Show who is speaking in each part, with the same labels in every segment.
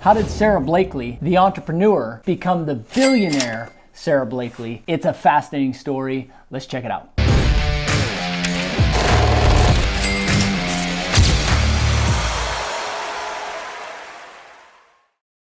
Speaker 1: How did Sara Blakely, the entrepreneur, become the billionaire Sara Blakely? It's a fascinating story. Let's check it out.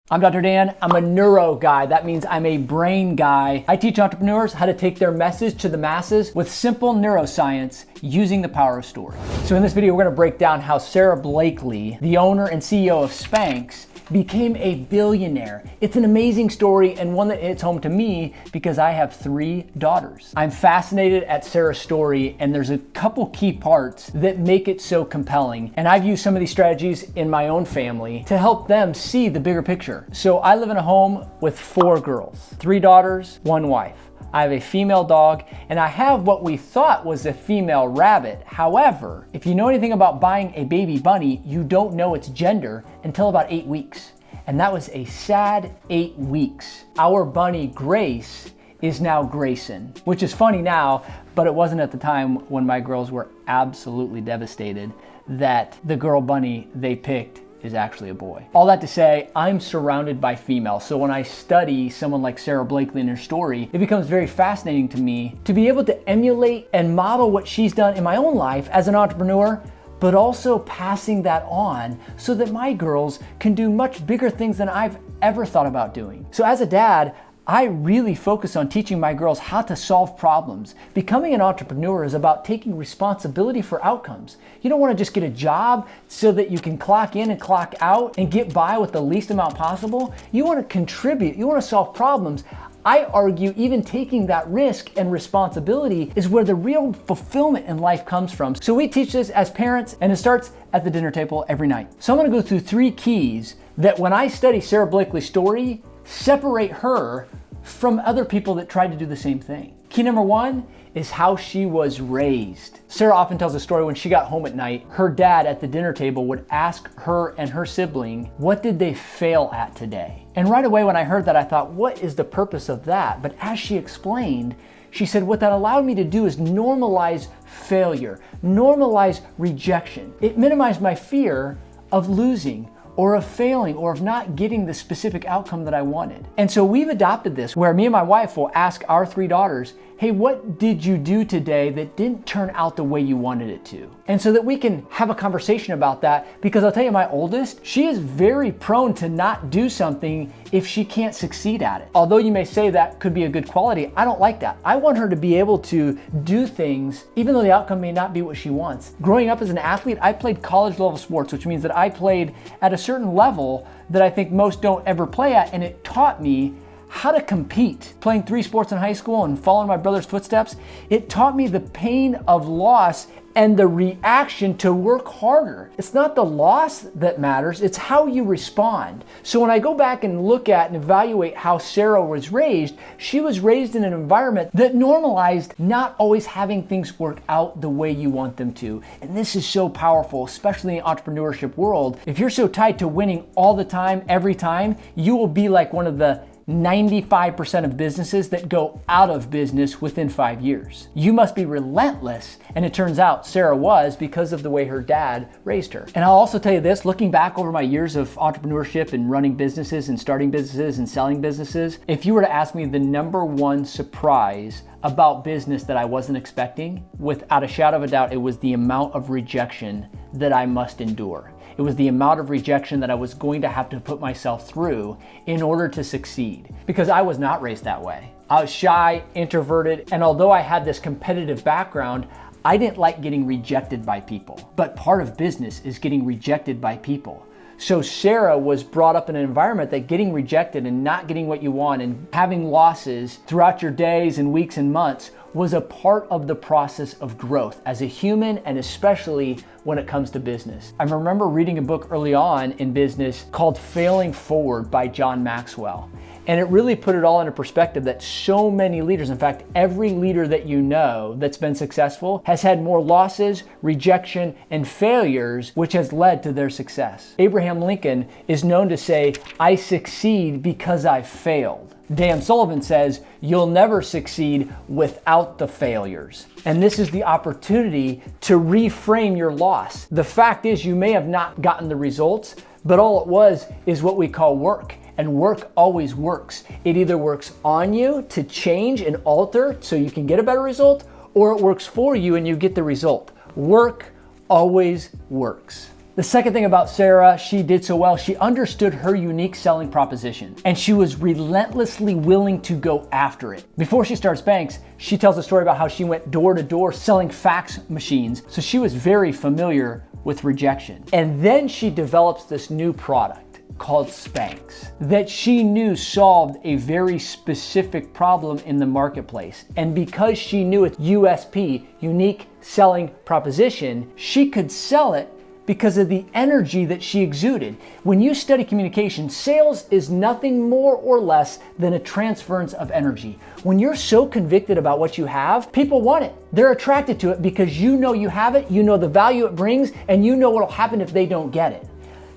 Speaker 1: I'm Dr. Dan. I'm a neuro guy. That means I'm a brain guy. I teach entrepreneurs how to take their message to the masses with simple neuroscience using the power of story. So in this video, we're going to break down how Sara Blakely, the owner and CEO of Spanx, became a billionaire. It's an amazing story and one that hits home to me because I have 3 daughters. I'm fascinated at Sara's story, and there's a couple key parts that make it so compelling. And I've used some of these strategies in my own family to help them see the bigger picture. So I live in a home with 4 girls, 3 daughters, 1 wife. I have a female dog, and I have what we thought was a female rabbit. However, if you know anything about buying a baby bunny, you don't know its gender until about 8 weeks. And that was a sad 8 weeks. Our bunny, Grace, is now Grayson, which is funny now, but it wasn't at the time when my girls were absolutely devastated that the girl bunny they picked is actually a boy. All that to say, I'm surrounded by females. So when I study someone like Sara Blakely and her story, it becomes very fascinating to me to be able to emulate and model what she's done in my own life as an entrepreneur, but also passing that on so that my girls can do much bigger things than I've ever thought about doing. So as a dad, I really focus on teaching my girls how to solve problems. Becoming an entrepreneur is about taking responsibility for outcomes. You don't want to just get a job so that you can clock in and clock out and get by with the least amount possible. You want to contribute. You want to solve problems. I argue even taking that risk and responsibility is where the real fulfillment in life comes from. So we teach this as parents, and it starts at the dinner table every night. So I'm going to go through 3 keys that when I study Sara Blakely's story, separate her from other people that tried to do the same thing. Key number 1 is how she was raised. Sara often tells a story when she got home at night, her dad at the dinner table would ask her and her sibling, what did they fail at today? And right away when I heard that, I thought, what is the purpose of that? But as she explained, she said, what that allowed me to do is normalize failure, normalize rejection. It minimized my fear of losing or of failing, or of not getting the specific outcome that I wanted. And so we've adopted this where me and my wife will ask our 3 daughters, hey, what did you do today that didn't turn out the way you wanted it to? And so that we can have a conversation about that, because I'll tell you, my oldest, she is very prone to not do something if she can't succeed at it. Although you may say that could be a good quality, I don't like that. I want her to be able to do things even though the outcome may not be what she wants. Growing up as an athlete, I played college level sports, which means that I played at a certain level that I think most don't ever play at, and it taught me how to compete. Playing 3 sports in high school and following my brother's footsteps, it taught me the pain of loss and the reaction to work harder. It's not the loss that matters, it's how you respond. So when I go back and look at and evaluate how Sara was raised, she was raised in an environment that normalized not always having things work out the way you want them to. And this is so powerful, especially in the entrepreneurship world. If you're so tied to winning all the time, every time, you will be like one of the 95% of businesses that go out of business within 5 years. You must be relentless, and it turns out Sara was, because of the way her dad raised her. And I'll also tell you this, looking back over my years of entrepreneurship and running businesses and starting businesses and selling businesses, if you were to ask me the number 1 surprise about business that I wasn't expecting, without a shadow of a doubt, it was the amount of rejection that I must endure. It was the amount of rejection that I was going to have to put myself through in order to succeed, because I was not raised that way. I was shy, introverted, and although I had this competitive background, I didn't like getting rejected by people. But part of business is getting rejected by people. So Sara was brought up in an environment that getting rejected and not getting what you want and having losses throughout your days and weeks and months was a part of the process of growth as a human, and especially when it comes to business. I remember reading a book early on in business called Failing Forward by John Maxwell. And it really put it all into perspective that so many leaders, in fact, every leader that you know that's been successful has had more losses, rejection, and failures, which has led to their success. Abraham Lincoln is known to say, I succeed because I failed. Dan Sullivan says, you'll never succeed without the failures. And this is the opportunity to reframe your loss. The fact is, you may have not gotten the results, But all it was is what we call work. And work always works. It either works on you to change and alter so you can get a better result, or it works for you and you get the result. Work always works. The second thing about Sara she did so well, she understood her unique selling proposition and she was relentlessly willing to go after it. Before she starts Spanx, she tells a story about how she went door to door selling fax machines. So she was very familiar with rejection. And then she develops this new product called Spanx that she knew solved a very specific problem in the marketplace. And because she knew its USP, unique selling proposition, she could sell it because of the energy that she exuded. When you study communication, sales is nothing more or less than a transference of energy. When you're so convicted about what you have, people want it. They're attracted to it because you know you have it, you know the value it brings, and you know what'll happen if they don't get it.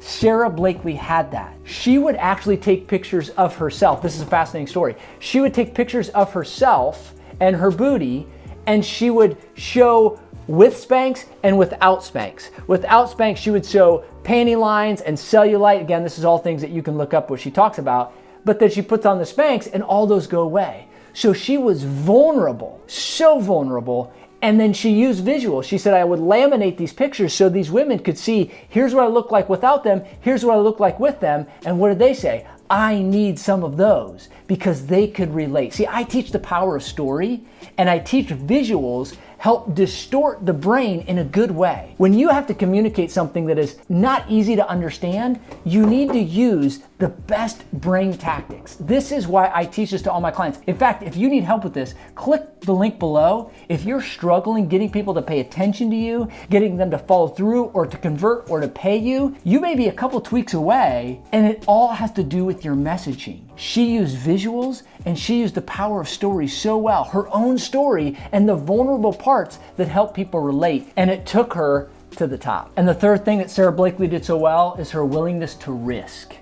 Speaker 1: Sara Blakely had that. She would actually take pictures of herself. This is a fascinating story. She would take pictures of herself and her booty, and she would show with Spanx and without Spanx. Without Spanx, she would show panty lines and cellulite. Again, this is all things that you can look up what she talks about. But then she puts on the Spanx and all those go away. So she was vulnerable, so vulnerable. And then she used visuals. She said, I would laminate these pictures so these women could see, here's what I look like without them, here's what I look like with them. And what did they say? I need some of those, because they could relate. See, I teach the power of story, and I teach visuals help distort the brain in a good way. When you have to communicate something that is not easy to understand, you need to use the best brain tactics. This is why I teach this to all my clients. In fact, if you need help with this, click the link below. If you're struggling getting people to pay attention to you, getting them to follow through or to convert or to pay you, you may be a couple tweaks away, and it all has to do with your messaging. She used visuals and she used the power of story so well, her own story and the vulnerable parts that help people relate, and it took her to the top. And the third thing that Sara Blakely did so well is her willingness to risk.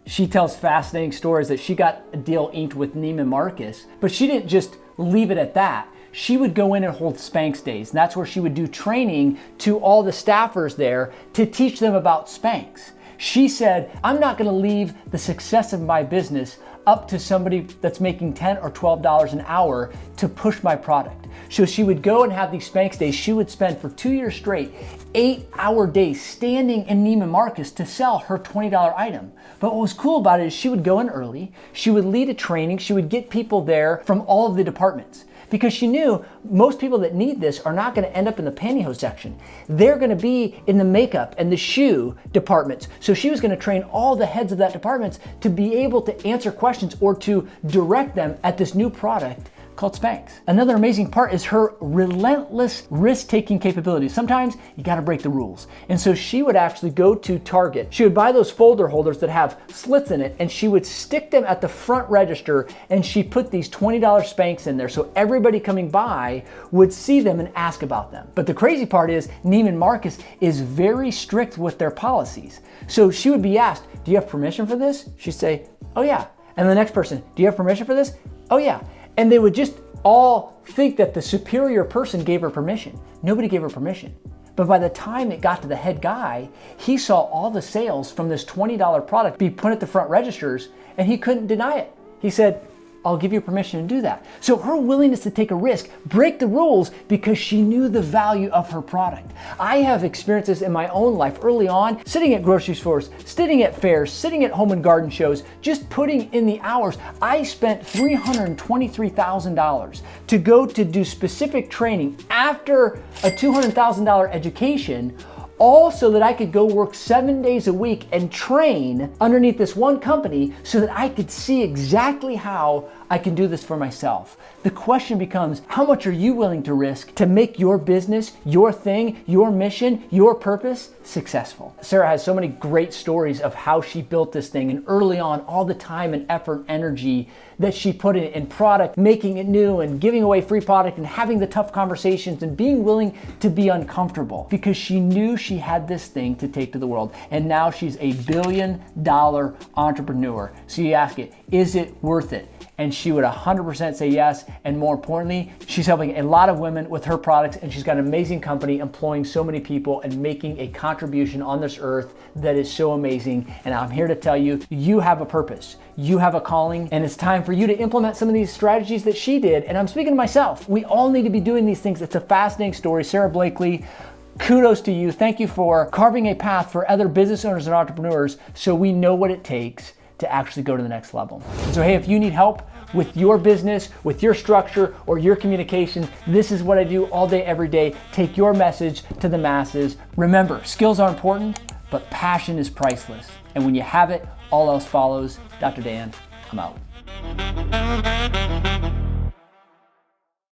Speaker 1: She tells fascinating stories that she got a deal inked with Neiman Marcus, but she didn't just leave it at that. She would go in and hold Spanx days, and that's where she would do training to all the staffers there to teach them about Spanx. She said, I'm not gonna leave the success of my business up to somebody that's making $10 or $12 an hour to push my product. So she would go and have these Spanx days. She would spend for 2 years straight, 8-hour days standing in Neiman Marcus to sell her $20 item. But what was cool about it is she would go in early, she would lead a training, she would get people there from all of the departments. Because she knew most people that need this are not gonna end up in the pantyhose section. They're gonna be in the makeup and the shoe departments. So she was gonna train all the heads of that departments to be able to answer questions or to direct them at this new product called Spanx. Another amazing part is her relentless risk-taking capabilities. Sometimes you gotta break the rules. And so she would actually go to Target. She would buy those folder holders that have slits in it, and she would stick them at the front register, and she put these $20 Spanx in there so everybody coming by would see them and ask about them. But the crazy part is Neiman Marcus is very strict with their policies. So she would be asked, do you have permission for this? She'd say, oh yeah. And the next person, do you have permission for this? Oh yeah. And they would just all think that the superior person gave her permission. Nobody gave her permission. But by the time it got to the head guy, he saw all the sales from this $20 product be put at the front registers, and he couldn't deny it. He said, I'll give you permission to do that. So her willingness to take a risk, break the rules, because she knew the value of her product. I have experiences in my own life early on, sitting at grocery stores, sitting at fairs, sitting at home and garden shows, just putting in the hours. I spent $323,000 to go to do specific training after a $200,000 education, all so that I could go work 7 days a week and train underneath this one company so that I could see exactly how I can do this for myself. The question becomes, how much are you willing to risk to make your business, your thing, your mission, your purpose successful? Sara has so many great stories of how she built this thing, and early on, all the time and effort, energy that she put in product, making it new and giving away free product and having the tough conversations and being willing to be uncomfortable because she knew she had this thing to take to the world. And now she's a $1 billion entrepreneur. So you ask it, is it worth it? And she would 100% say yes. And more importantly, she's helping a lot of women with her products, and she's got an amazing company employing so many people and making a contribution on this earth that is so amazing. And I'm here to tell you, you have a purpose, you have a calling, and it's time for you to implement some of these strategies that she did. And I'm speaking to myself. We all need to be doing these things. It's a fascinating story. Sara Blakely, kudos to you. Thank you for carving a path for other business owners and entrepreneurs so we know what it takes to actually go to the next level. So hey, if you need help with your business, with your structure, or your communication, this is what I do all day, every day. Take your message to the masses. Remember, skills are important, but passion is priceless. And when you have it, all else follows. Dr. Dan, I'm out.